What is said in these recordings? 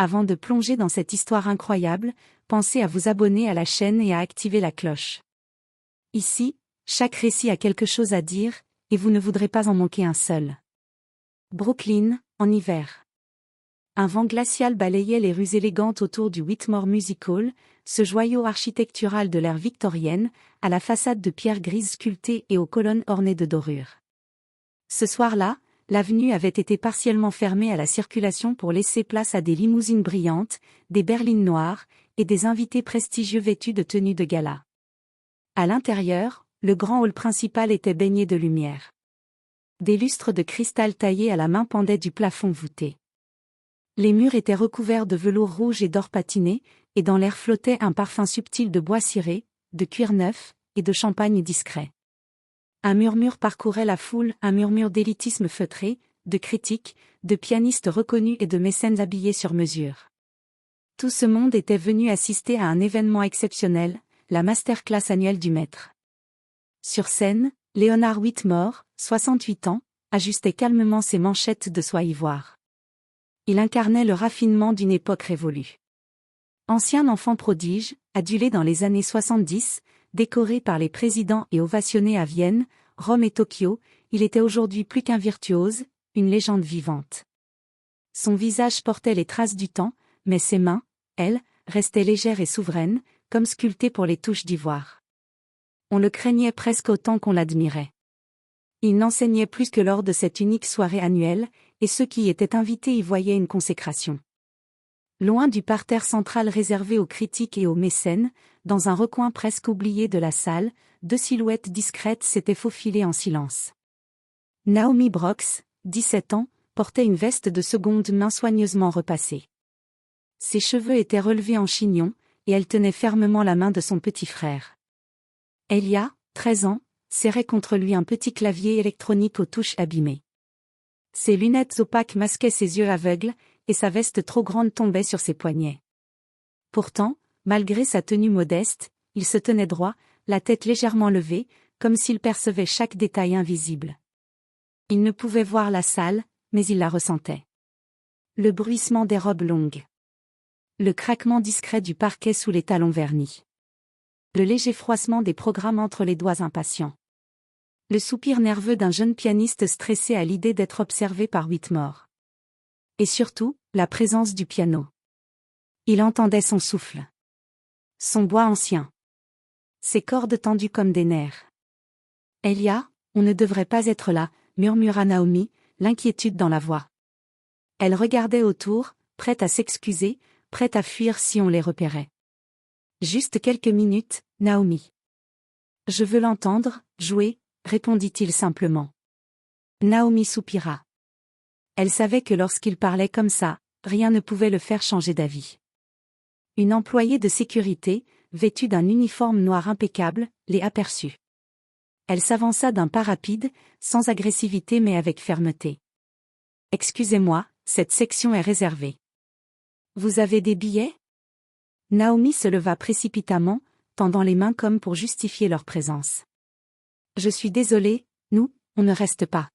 Avant de plonger dans cette histoire incroyable, pensez à vous abonner à la chaîne et à activer la cloche. Ici, chaque récit a quelque chose à dire, et vous ne voudrez pas en manquer un seul. Brooklyn, en hiver. Un vent glacial balayait les rues élégantes autour du Whitmore Music Hall, ce joyau architectural de l'ère victorienne, à la façade de pierre grise sculptée et aux colonnes ornées de dorures. Ce soir-là, l'avenue avait été partiellement fermée à la circulation pour laisser place à des limousines brillantes, des berlines noires, et des invités prestigieux vêtus de tenues de gala. À l'intérieur, le grand hall principal était baigné de lumière. Des lustres de cristal taillés à la main pendaient du plafond voûté. Les murs étaient recouverts de velours rouge et d'or patiné, et dans l'air flottait un parfum subtil de bois ciré, de cuir neuf, et de champagne discret. Un murmure parcourait la foule, un murmure d'élitisme feutré, de critiques, de pianistes reconnus et de mécènes habillés sur mesure. Tout ce monde était venu assister à un événement exceptionnel, la masterclass annuelle du maître. Sur scène, Leonard Whitmore, 68 ans, ajustait calmement ses manchettes de soie ivoire. Il incarnait le raffinement d'une époque révolue. Ancien enfant prodige, adulé dans les années 70, décoré par les présidents et ovationné à Vienne, Rome et Tokyo, il était aujourd'hui plus qu'un virtuose, une légende vivante. Son visage portait les traces du temps, mais ses mains, elles, restaient légères et souveraines, comme sculptées pour les touches d'ivoire. On le craignait presque autant qu'on l'admirait. Il n'enseignait plus que lors de cette unique soirée annuelle, et ceux qui y étaient invités y voyaient une consécration. Loin du parterre central réservé aux critiques et aux mécènes, dans un recoin presque oublié de la salle, deux silhouettes discrètes s'étaient faufilées en silence. Naomi Brooks, 17 ans, portait une veste de seconde main soigneusement repassée. Ses cheveux étaient relevés en chignon, et elle tenait fermement la main de son petit frère. Elia, 13 ans, serrait contre lui un petit clavier électronique aux touches abîmées. Ses lunettes opaques masquaient ses yeux aveugles, et sa veste trop grande tombait sur ses poignets. Pourtant, malgré sa tenue modeste, il se tenait droit, la tête légèrement levée, comme s'il percevait chaque détail invisible. Il ne pouvait voir la salle, mais il la ressentait. Le bruissement des robes longues. Le craquement discret du parquet sous les talons vernis. Le léger froissement des programmes entre les doigts impatients. Le soupir nerveux d'un jeune pianiste stressé à l'idée d'être observé par Whitmore. Et surtout, la présence du piano. Il entendait son souffle. Son bois ancien. Ses cordes tendues comme des nerfs. « Elia, on ne devrait pas être là », murmura Naomi, l'inquiétude dans la voix. Elle regardait autour, prête à s'excuser, prête à fuir si on les repérait. « Juste quelques minutes, Naomi. »« Je veux l'entendre, jouer », répondit-il simplement. Naomi soupira. Elle savait que lorsqu'il parlait comme ça, rien ne pouvait le faire changer d'avis. Une employée de sécurité, vêtue d'un uniforme noir impeccable, les aperçut. Elle s'avança d'un pas rapide, sans agressivité mais avec fermeté. « Excusez-moi, cette section est réservée. »« Vous avez des billets ?» Naomi se leva précipitamment, tendant les mains comme pour justifier leur présence. « Je suis désolée, nous, on ne reste pas. »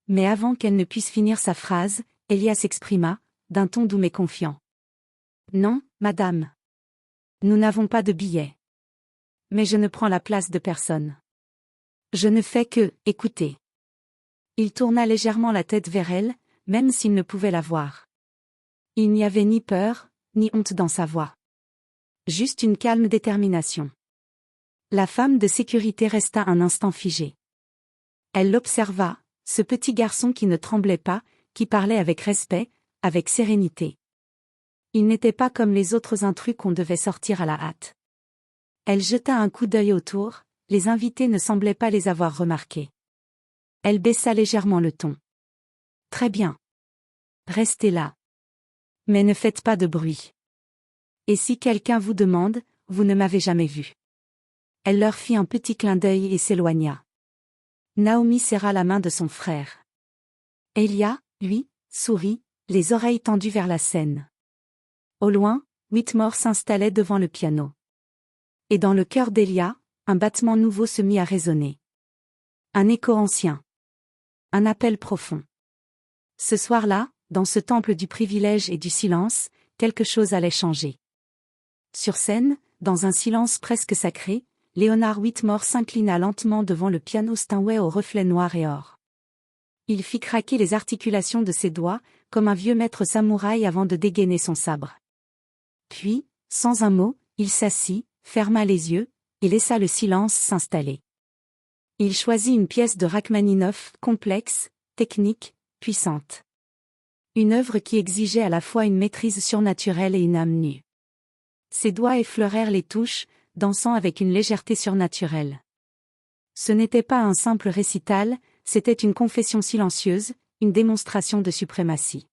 Mais avant qu'elle ne puisse finir sa phrase, Elia s'exprima, d'un ton doux mais confiant. « Non, madame. Nous n'avons pas de billets. Mais je ne prends la place de personne. Je ne fais que écouter. » Il tourna légèrement la tête vers elle, même s'il ne pouvait la voir. Il n'y avait ni peur, ni honte dans sa voix. Juste une calme détermination. La femme de sécurité resta un instant figée. Elle l'observa, ce petit garçon qui ne tremblait pas, qui parlait avec respect, avec sérénité. Il n'était pas comme les autres intrus qu'on devait sortir à la hâte. Elle jeta un coup d'œil autour, les invités ne semblaient pas les avoir remarqués. Elle baissa légèrement le ton. « Très bien. Restez là. Mais ne faites pas de bruit. Et si quelqu'un vous demande, vous ne m'avez jamais vu. » Elle leur fit un petit clin d'œil et s'éloigna. Naomi serra la main de son frère. Elia, lui, sourit, les oreilles tendues vers la scène. Au loin, Whitmore s'installait devant le piano. Et dans le cœur d'Elia, un battement nouveau se mit à résonner. Un écho ancien. Un appel profond. Ce soir-là, dans ce temple du privilège et du silence, quelque chose allait changer. Sur scène, dans un silence presque sacré, Leonard Whitmore s'inclina lentement devant le piano Steinway au reflet noir et or. Il fit craquer les articulations de ses doigts, comme un vieux maître samouraï avant de dégainer son sabre. Puis, sans un mot, il s'assit, ferma les yeux, et laissa le silence s'installer. Il choisit une pièce de Rachmaninoff, complexe, technique, puissante. Une œuvre qui exigeait à la fois une maîtrise surnaturelle et une âme nue. Ses doigts effleurèrent les touches, dansant avec une légèreté surnaturelle. Ce n'était pas un simple récital, c'était une confession silencieuse, une démonstration de suprématie.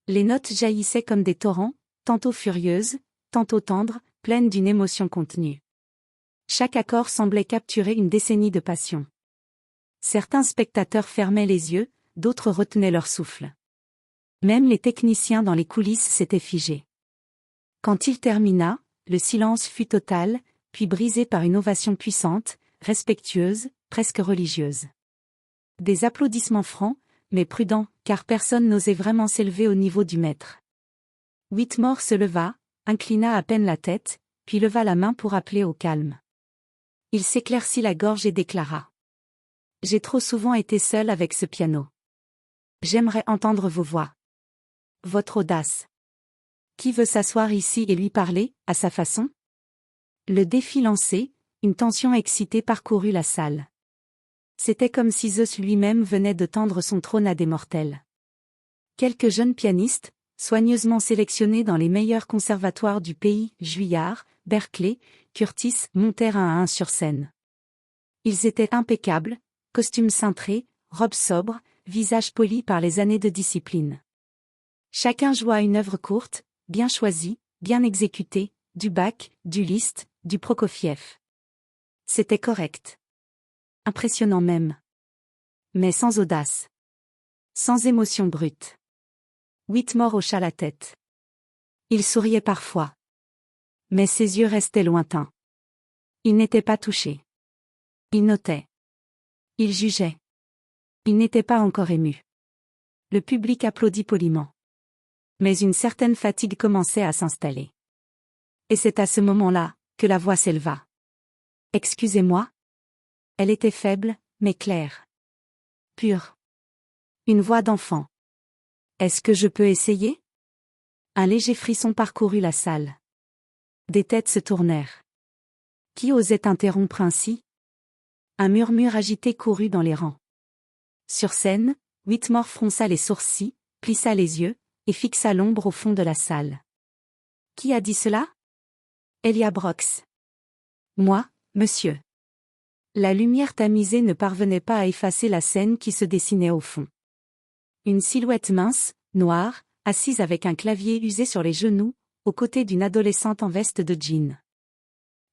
Les notes jaillissaient comme des torrents, tantôt furieuses, tantôt tendres, pleines d'une émotion contenue. Chaque accord semblait capturer une décennie de passion. Certains spectateurs fermaient les yeux, d'autres retenaient leur souffle. Même les techniciens dans les coulisses s'étaient figés. Quand il termina, le silence fut total, puis brisé par une ovation puissante, respectueuse, presque religieuse. Des applaudissements francs, mais prudents, car personne n'osait vraiment s'élever au niveau du maître. Whitmore se leva, inclina à peine la tête, puis leva la main pour appeler au calme. Il s'éclaircit la gorge et déclara. « J'ai trop souvent été seul avec ce piano. J'aimerais entendre vos voix. Votre audace. Qui veut s'asseoir ici et lui parler, à sa façon ?» Le défi lancé, une tension excitée parcourut la salle. C'était comme si Zeus lui-même venait de tendre son trône à des mortels. Quelques jeunes pianistes, soigneusement sélectionnés dans les meilleurs conservatoires du pays, Juilliard, Berkeley, Curtis, montèrent un à un sur scène. Ils étaient impeccables, costumes cintrés, robes sobres, visages polis par les années de discipline. Chacun joua une œuvre courte, bien choisie, bien exécutée, du Bach, du Liszt, du Prokofiev. C'était correct. Impressionnant même. Mais sans audace. Sans émotion brute. Whitmore hocha la tête. Il souriait parfois. Mais ses yeux restaient lointains. Il n'était pas touché. Il notait. Il jugeait. Il n'était pas encore ému. Le public applaudit poliment. Mais une certaine fatigue commençait à s'installer. Et c'est à ce moment-là que la voix s'éleva. « Excusez-moi ?» Elle était faible, mais claire. Pure. Une voix d'enfant. « Est-ce que je peux essayer ?» Un léger frisson parcourut la salle. Des têtes se tournèrent. Qui osait interrompre ainsi ? Un murmure agité courut dans les rangs. Sur scène, Whitmore fronça les sourcils, plissa les yeux, et fixa l'ombre au fond de la salle. Qui a dit cela ? Elia Brox. Moi, monsieur. La lumière tamisée ne parvenait pas à effacer la scène qui se dessinait au fond. Une silhouette mince, noire, assise avec un clavier usé sur les genoux, aux côtés d'une adolescente en veste de jean.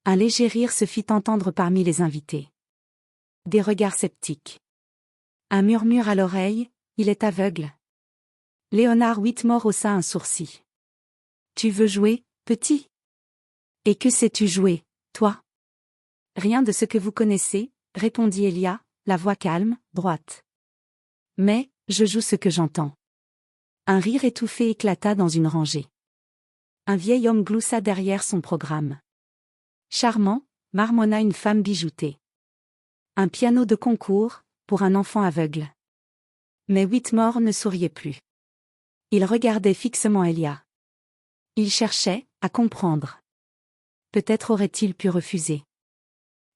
Un léger rire se fit entendre parmi les invités. Des regards sceptiques. Un murmure à l'oreille, il est aveugle. Leonard Whitmore haussa un sourcil. Tu veux jouer, petit ? Et que sais-tu jouer, toi ? Rien de ce que vous connaissez, répondit Elia, la voix calme, droite. Mais, je joue ce que j'entends. Un rire étouffé éclata dans une rangée. Un vieil homme gloussa derrière son programme. Charmant, marmonna une femme bijoutée. Un piano de concours, pour un enfant aveugle. Mais Whitmore ne souriait plus. Il regardait fixement Elia. Il cherchait à comprendre. Peut-être aurait-il pu refuser.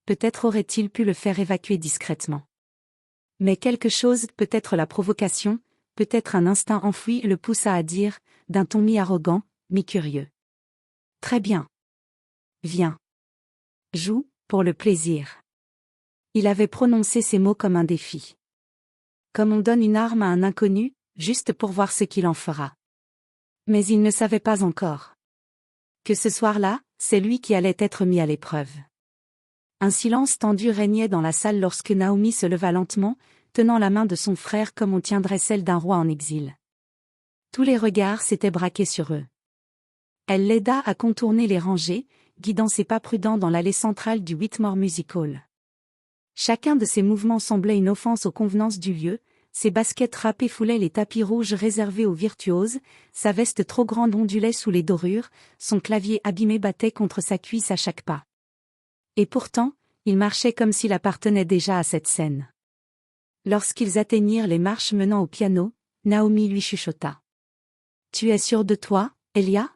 Peut-être aurait-il pu le faire évacuer discrètement. Mais quelque chose, peut-être la provocation, peut-être un instinct enfoui le poussa à dire, d'un ton mi-arrogant, mi-curieux. Très bien. Viens. Joue, pour le plaisir. Il avait prononcé ces mots comme un défi. Comme on donne une arme à un inconnu, juste pour voir ce qu'il en fera. Mais il ne savait pas encore. Que ce soir-là, c'est lui qui allait être mis à l'épreuve. Un silence tendu régnait dans la salle lorsque Naomi se leva lentement, tenant la main de son frère comme on tiendrait celle d'un roi en exil. Tous les regards s'étaient braqués sur eux. Elle l'aida à contourner les rangées, guidant ses pas prudents dans l'allée centrale du Whitmore Music Hall. Chacun de ses mouvements semblait une offense aux convenances du lieu, Ses baskets râpées foulaient les tapis rouges réservés aux virtuoses, sa veste trop grande ondulait sous les dorures, son clavier abîmé battait contre sa cuisse à chaque pas. Et pourtant, il marchait comme s'il appartenait déjà à cette scène. Lorsqu'ils atteignirent les marches menant au piano, Naomi lui chuchota. « Tu es sûr de toi, Elia ? » ?»«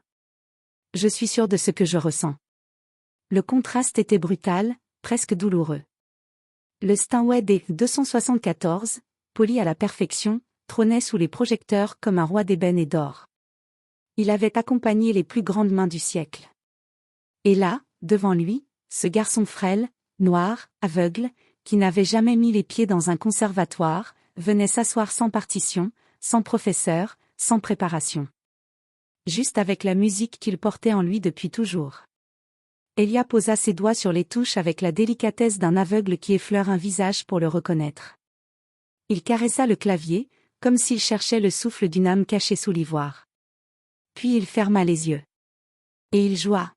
Je suis sûr de ce que je ressens. » Le contraste était brutal, presque douloureux. Le Steinway des 274, poli à la perfection, trônait sous les projecteurs comme un roi d'ébène et d'or. Il avait accompagné les plus grandes mains du siècle. Et là, devant lui, ce garçon frêle, noir, aveugle, qui n'avait jamais mis les pieds dans un conservatoire, venait s'asseoir sans partition, sans professeur, sans préparation. Juste avec la musique qu'il portait en lui depuis toujours. Elia posa ses doigts sur les touches avec la délicatesse d'un aveugle qui effleure un visage pour le reconnaître. Il caressa le clavier, comme s'il cherchait le souffle d'une âme cachée sous l'ivoire. Puis il ferma les yeux. Et il joua.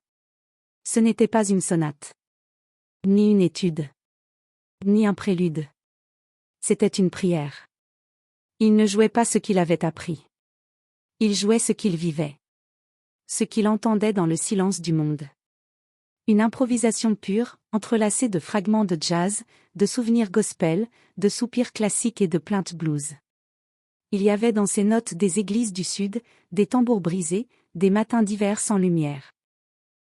Ce n'était pas une sonate. Ni une étude. Ni un prélude. C'était une prière. Il ne jouait pas ce qu'il avait appris. Il jouait ce qu'il vivait. Ce qu'il entendait dans le silence du monde. Une improvisation pure, entrelacée de fragments de jazz, de souvenirs gospel, de soupirs classiques et de plaintes blues. Il y avait dans ces notes des églises du Sud, des tambours brisés, des matins d'hiver sans lumière.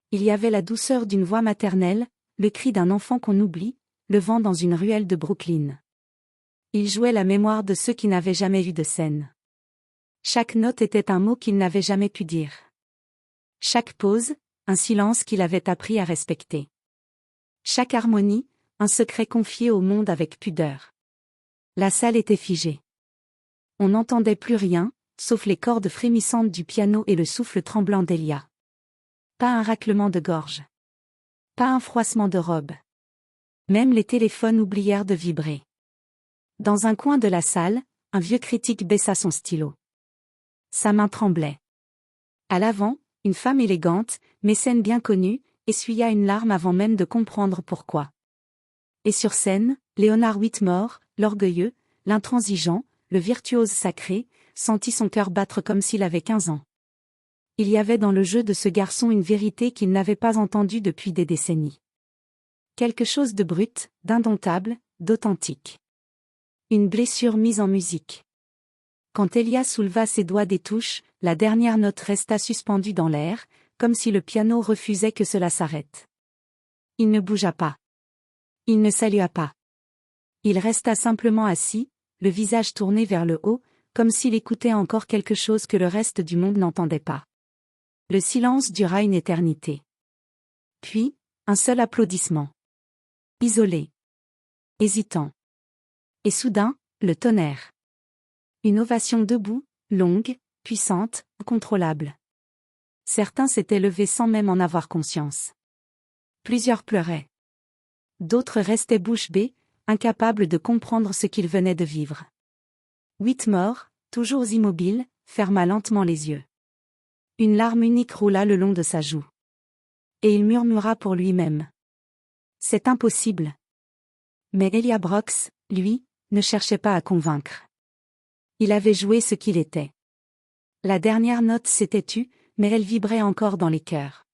Il y avait la douceur d'une voix maternelle, le cri d'un enfant qu'on oublie, le vent dans une ruelle de Brooklyn. Il jouait la mémoire de ceux qui n'avaient jamais vu de scène. Chaque note était un mot qu'il n'avait jamais pu dire. Chaque pause, un silence qu'il avait appris à respecter. Chaque harmonie, un secret confié au monde avec pudeur. La salle était figée. On n'entendait plus rien, sauf les cordes frémissantes du piano et le souffle tremblant d'Elia. Pas un raclement de gorge. Pas un froissement de robe. Même les téléphones oublièrent de vibrer. Dans un coin de la salle, un vieux critique baissa son stylo. Sa main tremblait. À l'avant, une femme élégante, mécène bien connue, essuya une larme avant même de comprendre pourquoi. Et sur scène, Leonard Whitmore, l'orgueilleux, l'intransigeant, le virtuose sacré, sentit son cœur battre comme s'il avait 15 ans. Il y avait dans le jeu de ce garçon une vérité qu'il n'avait pas entendue depuis des décennies. Quelque chose de brut, d'indomptable, d'authentique. Une blessure mise en musique. Quand Elia souleva ses doigts des touches, la dernière note resta suspendue dans l'air, comme si le piano refusait que cela s'arrête. Il ne bougea pas. Il ne salua pas. Il resta simplement assis, le visage tourné vers le haut, comme s'il écoutait encore quelque chose que le reste du monde n'entendait pas. Le silence dura une éternité. Puis, un seul applaudissement. Isolé. Hésitant. Et soudain, le tonnerre. Une ovation debout, longue, puissante, incontrôlable. Certains s'étaient levés sans même en avoir conscience. Plusieurs pleuraient. D'autres restaient bouche bée, incapables de comprendre ce qu'ils venaient de vivre. Whitmore, toujours immobile, ferma lentement les yeux. Une larme unique roula le long de sa joue. Et il murmura pour lui-même. C'est impossible. Mais Elia Brox, lui, ne cherchait pas à convaincre. Il avait joué ce qu'il était. La dernière note s'était tue, mais elle vibrait encore dans les cœurs.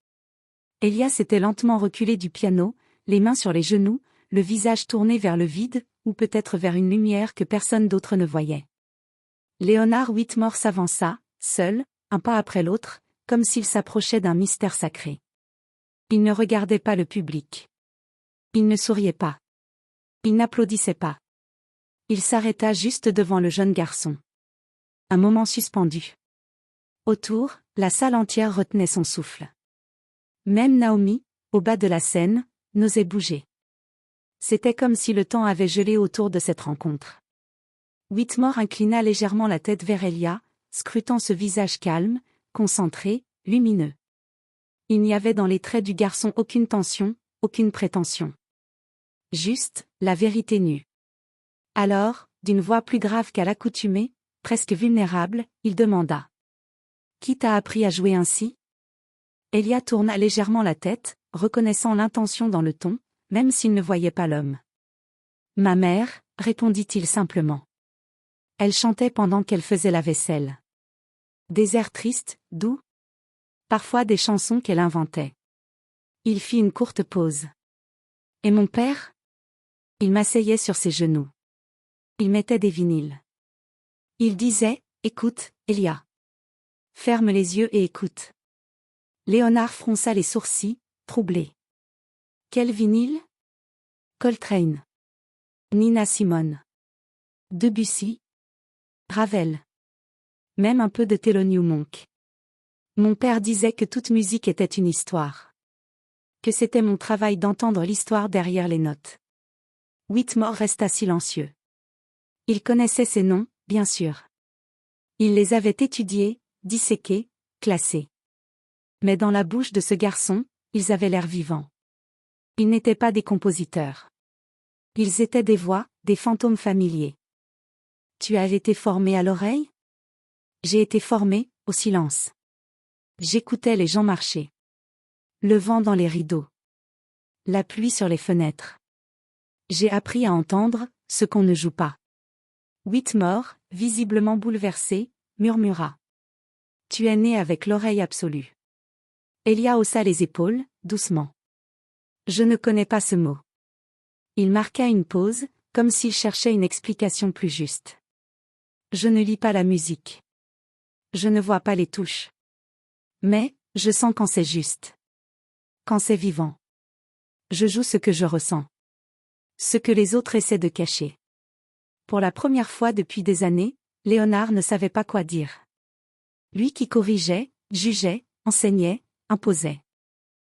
Elia s'était lentement reculé du piano, les mains sur les genoux, le visage tourné vers le vide, ou peut-être vers une lumière que personne d'autre ne voyait. Leonard Whitmore s'avança, seul, un pas après l'autre, comme s'il s'approchait d'un mystère sacré. Il ne regardait pas le public. Il ne souriait pas. Il n'applaudissait pas. Il s'arrêta juste devant le jeune garçon. Un moment suspendu. Autour, la salle entière retenait son souffle. Même Naomi, au bas de la scène, n'osait bouger. C'était comme si le temps avait gelé autour de cette rencontre. Whitmore inclina légèrement la tête vers Elia, scrutant ce visage calme, concentré, lumineux. Il n'y avait dans les traits du garçon aucune tension, aucune prétention. Juste, la vérité nue. Alors, d'une voix plus grave qu'à l'accoutumée, presque vulnérable, il demanda. « Qui t'a appris à jouer ainsi ?» Elia tourna légèrement la tête, reconnaissant l'intention dans le ton, même s'il ne voyait pas l'homme. « Ma mère » répondit-il simplement. Elle chantait pendant qu'elle faisait la vaisselle. Des airs tristes, doux. Parfois des chansons qu'elle inventait. Il fit une courte pause. Et mon père? Il m'asseyait sur ses genoux. Il mettait des vinyles. Il disait, écoute, Elia. Ferme les yeux et écoute. Léonard fronça les sourcils, troublé. Quel vinyle? Coltrane. Nina Simone. Debussy. Ravel. Même un peu de Thelonious Monk. Mon père disait que toute musique était une histoire. Que c'était mon travail d'entendre l'histoire derrière les notes. Whitmore resta silencieux. Il connaissait ces noms, bien sûr. Il les avait étudiés, disséqués, classés. Mais dans la bouche de ce garçon, ils avaient l'air vivants. Ils n'étaient pas des compositeurs. Ils étaient des voix, des fantômes familiers. Tu as été formé à l'oreille? J'ai été formé, au silence. J'écoutais les gens marcher. Le vent dans les rideaux. La pluie sur les fenêtres. J'ai appris à entendre ce qu'on ne joue pas. Whitmore, visiblement bouleversé, murmura. Tu es né avec l'oreille absolue. Elia haussa les épaules, doucement. Je ne connais pas ce mot. Il marqua une pause, comme s'il cherchait une explication plus juste. Je ne lis pas la musique. Je ne vois pas les touches. Mais, je sens quand c'est juste. Quand c'est vivant. Je joue ce que je ressens. Ce que les autres essaient de cacher. Pour la première fois depuis des années, Léonard ne savait pas quoi dire. Lui qui corrigeait, jugeait, enseignait, imposait.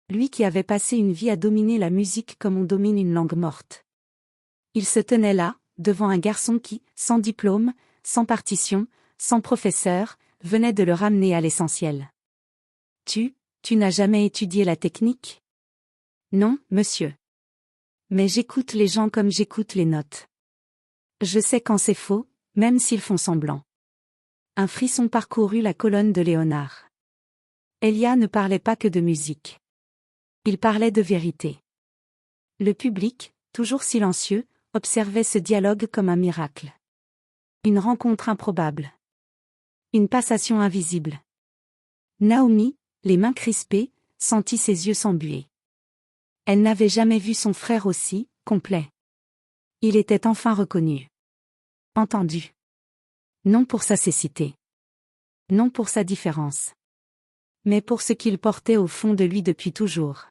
Lui qui avait passé une vie à dominer la musique comme on domine une langue morte. Il se tenait là, devant un garçon qui, sans diplôme, sans partition, sans professeur, venait de le ramener à l'essentiel. Tu n'as jamais étudié la technique? Non, monsieur. Mais j'écoute les gens comme j'écoute les notes. Je sais quand c'est faux, même s'ils font semblant. Un frisson parcourut la colonne de Léonard. Elia ne parlait pas que de musique. Il parlait de vérité. Le public, toujours silencieux, observait ce dialogue comme un miracle. Une rencontre improbable. Une passation invisible. Naomi, les mains crispées, sentit ses yeux s'embuer. Elle n'avait jamais vu son frère aussi, complet. Il était enfin reconnu. Entendu. Non pour sa cécité. Non pour sa différence. Mais pour ce qu'il portait au fond de lui depuis toujours.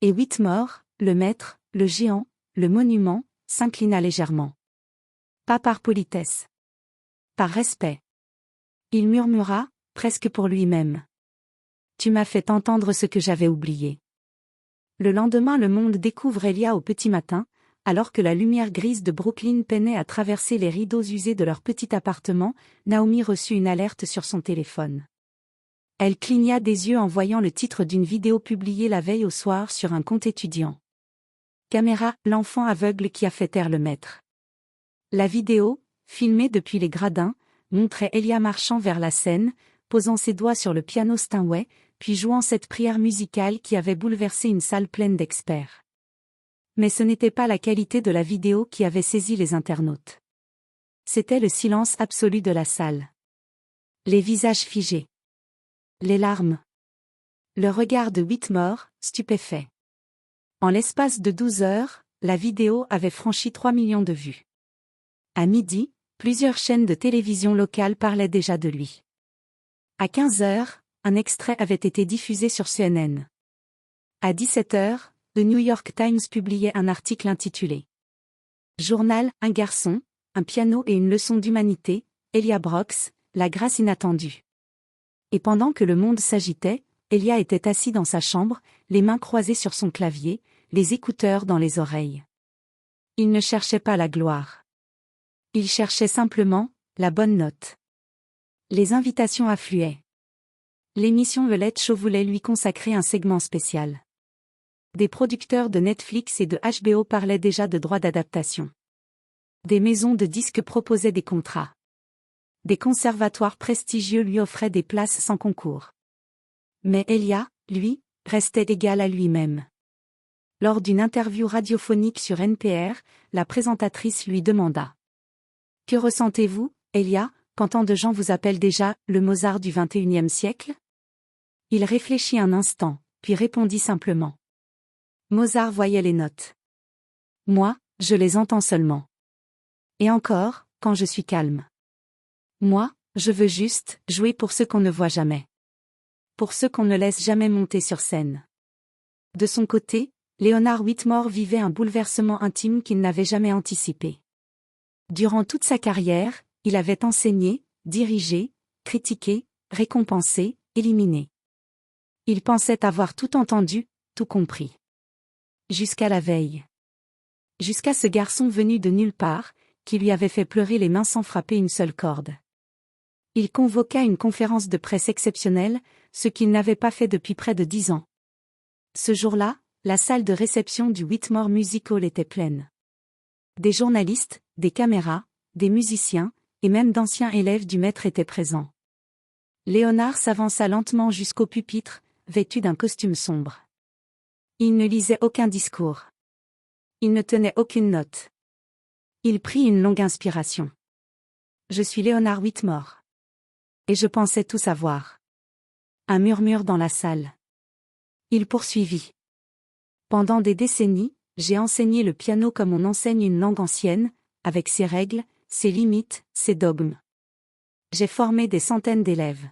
Et Whitmore, le maître, le géant, le monument, s'inclina légèrement. Pas par politesse. Par respect. Il murmura, presque pour lui-même. Tu m'as fait entendre ce que j'avais oublié. Le lendemain, le monde découvre Elia au petit matin, alors que la lumière grise de Brooklyn peinait à traverser les rideaux usés de leur petit appartement. Naomi reçut une alerte sur son téléphone. Elle cligna des yeux en voyant le titre d'une vidéo publiée la veille au soir sur un compte étudiant. Caméra, l'enfant aveugle qui a fait taire le maître. La vidéo, filmée depuis les gradins, montrait Elia marchant vers la scène, posant ses doigts sur le piano Steinway, puis jouant cette prière musicale qui avait bouleversé une salle pleine d'experts. Mais ce n'était pas la qualité de la vidéo qui avait saisi les internautes. C'était le silence absolu de la salle. Les visages figés. Les larmes. Le regard de Whitmore, stupéfait. En l'espace de 12 heures, la vidéo avait franchi 3 millions de vues. À midi, plusieurs chaînes de télévision locales parlaient déjà de lui. À 15 heures, un extrait avait été diffusé sur CNN. À 17 heures, The New York Times publiait un article intitulé « Journal, un garçon, un piano et une leçon d'humanité, Elia Brox, la grâce inattendue ». Et pendant que le monde s'agitait, Elia était assis dans sa chambre, les mains croisées sur son clavier, les écouteurs dans les oreilles. Il ne cherchait pas la gloire. Il cherchait simplement la bonne note. Les invitations affluaient. L'émission The Late Show voulait lui consacrer un segment spécial. Des producteurs de Netflix et de HBO parlaient déjà de droits d'adaptation. Des maisons de disques proposaient des contrats. Des conservatoires prestigieux lui offraient des places sans concours. Mais Elia, lui, restait égal à lui-même. Lors d'une interview radiophonique sur NPR, la présentatrice lui demanda Que ressentez-vous, Elia, quand tant de gens vous appellent déjà le Mozart du XXIe siècle? Il réfléchit un instant, puis répondit simplement. Mozart voyait les notes. Moi, je les entends seulement. Et encore, quand je suis calme. Moi, je veux juste jouer pour ceux qu'on ne voit jamais. Pour ceux qu'on ne laisse jamais monter sur scène. De son côté, Leonard Whitmore vivait un bouleversement intime qu'il n'avait jamais anticipé. Durant toute sa carrière, il avait enseigné, dirigé, critiqué, récompensé, éliminé. Il pensait avoir tout entendu, tout compris. Jusqu'à la veille. Jusqu'à ce garçon venu de nulle part, qui lui avait fait pleurer les mains sans frapper une seule corde. Il convoqua une conférence de presse exceptionnelle, ce qu'il n'avait pas fait depuis près de 10 ans. Ce jour-là, la salle de réception du Whitmore Music Hall était pleine. Des journalistes, des caméras, des musiciens, et même d'anciens élèves du maître étaient présents. Léonard s'avança lentement jusqu'au pupitre, vêtu d'un costume sombre. Il ne lisait aucun discours. Il ne tenait aucune note. Il prit une longue inspiration. Je suis Leonard Whitmore. Et je pensais tout savoir. Un murmure dans la salle. Il poursuivit. Pendant des décennies, j'ai enseigné le piano comme on enseigne une langue ancienne, avec ses règles, ses limites, ses dogmes. J'ai formé des centaines d'élèves.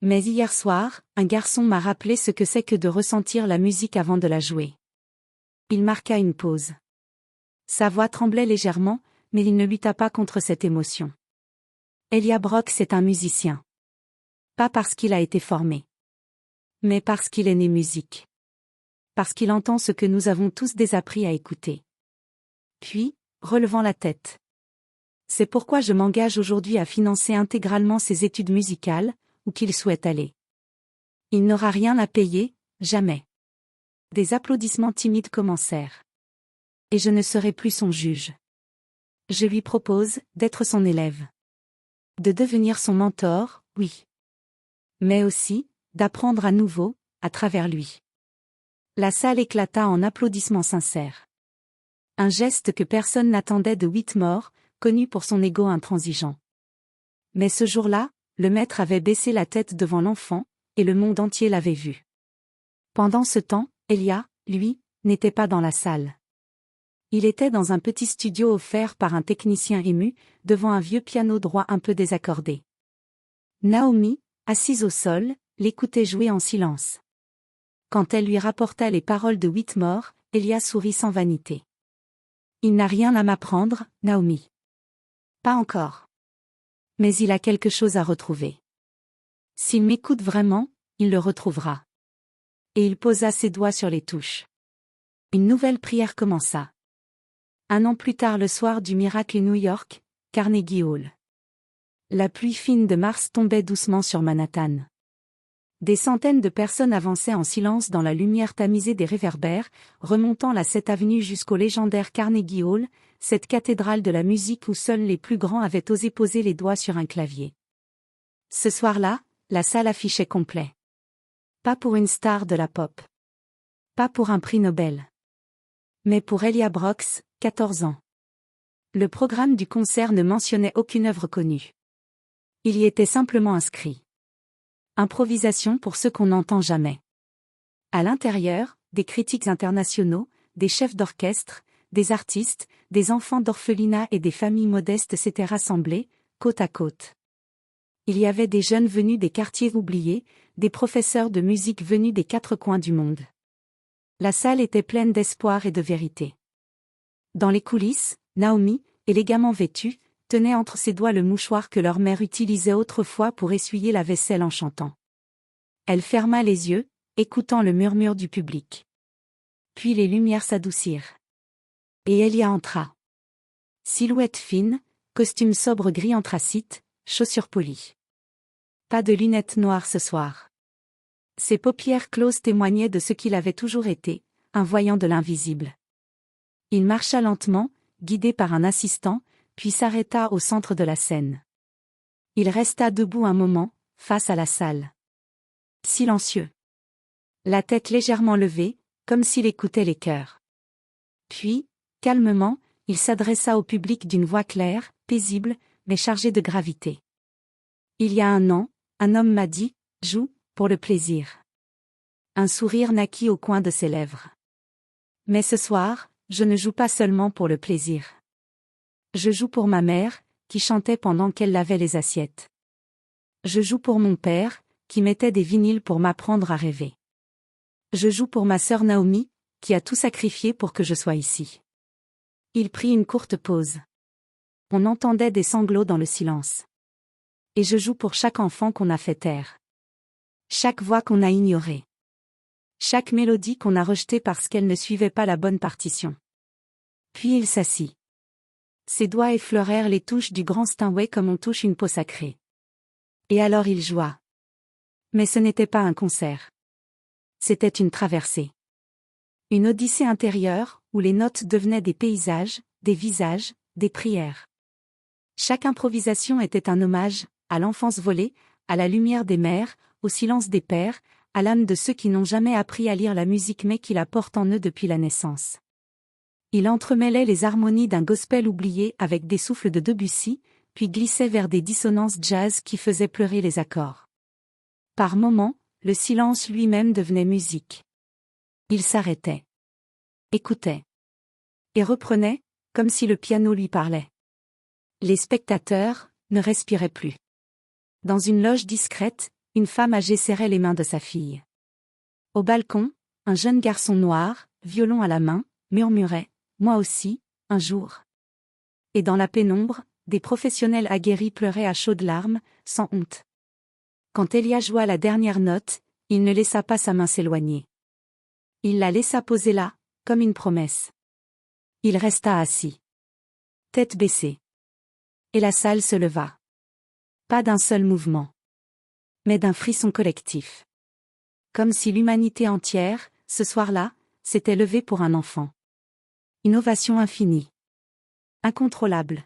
Mais hier soir, un garçon m'a rappelé ce que c'est que de ressentir la musique avant de la jouer. Il marqua une pause. Sa voix tremblait légèrement, mais il ne lutta pas contre cette émotion. Elia Brox est un musicien. Pas parce qu'il a été formé. Mais parce qu'il est né musique. Parce qu'il entend ce que nous avons tous désappris à écouter. Puis, relevant la tête. C'est pourquoi je m'engage aujourd'hui à financer intégralement ses études musicales, où qu'il souhaite aller. Il n'aura rien à payer, jamais. Des applaudissements timides commencèrent. Et je ne serai plus son juge. Je lui propose d'être son élève. De devenir son mentor, oui. Mais aussi, d'apprendre à nouveau, à travers lui. La salle éclata en applaudissements sincères. Un geste que personne n'attendait de Whitmore, connu pour son ego intransigeant. Mais ce jour-là, le maître avait baissé la tête devant l'enfant, et le monde entier l'avait vu. Pendant ce temps, Elia, lui, n'était pas dans la salle. Il était dans un petit studio offert par un technicien ému, devant un vieux piano droit un peu désaccordé. Naomi, assise au sol, l'écoutait jouer en silence. Quand elle lui rapporta les paroles de Whitmore, Elia sourit sans vanité. Il n'a rien à m'apprendre, Naomi. Pas encore. Mais il a quelque chose à retrouver. S'il m'écoute vraiment, il le retrouvera. Et il posa ses doigts sur les touches. Une nouvelle prière commença. Un an plus tard le soir du miracle New York, Carnegie Hall. La pluie fine de mars tombait doucement sur Manhattan. Des centaines de personnes avançaient en silence dans la lumière tamisée des réverbères, remontant la 7th avenue jusqu'au légendaire Carnegie Hall, cette cathédrale de la musique où seuls les plus grands avaient osé poser les doigts sur un clavier. Ce soir-là, la salle affichait complet. Pas pour une star de la pop. Pas pour un prix Nobel. Mais pour Elia Brox, 14 ans. Le programme du concert ne mentionnait aucune œuvre connue. Il y était simplement inscrit. Improvisation pour ceux qu'on n'entend jamais. À l'intérieur, des critiques internationaux, des chefs d'orchestre, des artistes, des enfants d'orphelinat et des familles modestes s'étaient rassemblés, côte à côte. Il y avait des jeunes venus des quartiers oubliés, des professeurs de musique venus des 4 coins du monde. La salle était pleine d'espoir et de vérité. Dans les coulisses, Naomi, élégamment vêtue, tenait entre ses doigts le mouchoir que leur mère utilisait autrefois pour essuyer la vaisselle en chantant. Elle ferma les yeux, écoutant le murmure du public. Puis les lumières s'adoucirent. Et Elia entra. Silhouette fine, costume sobre gris anthracite, chaussures polies. Pas de lunettes noires ce soir. Ses paupières closes témoignaient de ce qu'il avait toujours été, un voyant de l'invisible. Il marcha lentement, guidé par un assistant, puis s'arrêta au centre de la scène. Il resta debout un moment, face à la salle. Silencieux. La tête légèrement levée, comme s'il écoutait les cœurs. Puis, calmement, il s'adressa au public d'une voix claire, paisible, mais chargé de gravité. Il y a un an, un homme m'a dit « Joue, pour le plaisir ». Un sourire naquit au coin de ses lèvres. Mais ce soir, je ne joue pas seulement pour le plaisir. Je joue pour ma mère, qui chantait pendant qu'elle lavait les assiettes. Je joue pour mon père, qui mettait des vinyles pour m'apprendre à rêver. Je joue pour ma sœur Naomi, qui a tout sacrifié pour que je sois ici. Il prit une courte pause. On entendait des sanglots dans le silence. Et je joue pour chaque enfant qu'on a fait taire. Chaque voix qu'on a ignorée. Chaque mélodie qu'on a rejetée parce qu'elle ne suivait pas la bonne partition. Puis il s'assit. Ses doigts effleurèrent les touches du grand Steinway comme on touche une peau sacrée. Et alors il joua. Mais ce n'était pas un concert. C'était une traversée. Une odyssée intérieure, où les notes devenaient des paysages, des visages, des prières. Chaque improvisation était un hommage, à l'enfance volée, à la lumière des mers, au silence des pères, à l'âme de ceux qui n'ont jamais appris à lire la musique mais qui la portent en eux depuis la naissance. Il entremêlait les harmonies d'un gospel oublié avec des souffles de Debussy, puis glissait vers des dissonances jazz qui faisaient pleurer les accords. Par moments, le silence lui-même devenait musique. Il s'arrêtait. Écoutait. Et reprenait, comme si le piano lui parlait. Les spectateurs ne respiraient plus. Dans une loge discrète, une femme âgée serrait les mains de sa fille. Au balcon, un jeune garçon noir, violon à la main, murmurait « Moi aussi, un jour ». Et dans la pénombre, des professionnels aguerris pleuraient à chaudes larmes, sans honte. Quand Elia joua la dernière note, il ne laissa pas sa main s'éloigner. Il la laissa poser là, comme une promesse. Il resta assis. Tête baissée. Et la salle se leva. Pas d'un seul mouvement. Mais d'un frisson collectif. Comme si l'humanité entière, ce soir-là, s'était levée pour un enfant. Innovation infinie. Incontrôlable.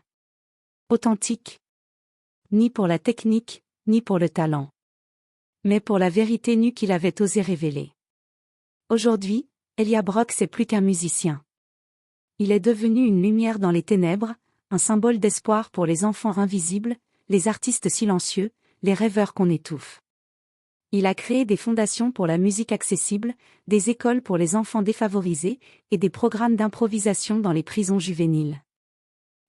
Authentique. Ni pour la technique, ni pour le talent. Mais pour la vérité nue qu'il avait osé révéler. Aujourd'hui, Elia Brox n'est plus qu'un musicien. Il est devenu une lumière dans les ténèbres, un symbole d'espoir pour les enfants invisibles, les artistes silencieux, les rêveurs qu'on étouffe. Il a créé des fondations pour la musique accessible, des écoles pour les enfants défavorisés, et des programmes d'improvisation dans les prisons juvéniles.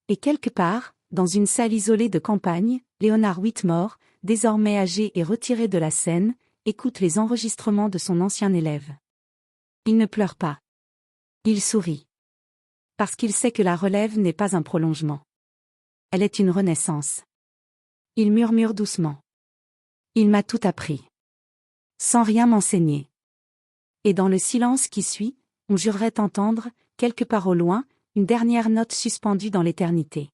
Et quelque part, dans une salle isolée de campagne, Leonard Whitmore, désormais âgé et retiré de la scène, écoute les enregistrements de son ancien élève. Il ne pleure pas. Il sourit. Parce qu'il sait que la relève n'est pas un prolongement. Elle est une renaissance. Il murmure doucement. Il m'a tout appris. Sans rien m'enseigner. Et dans le silence qui suit, on jurerait entendre, quelque part au loin, une dernière note suspendue dans l'éternité.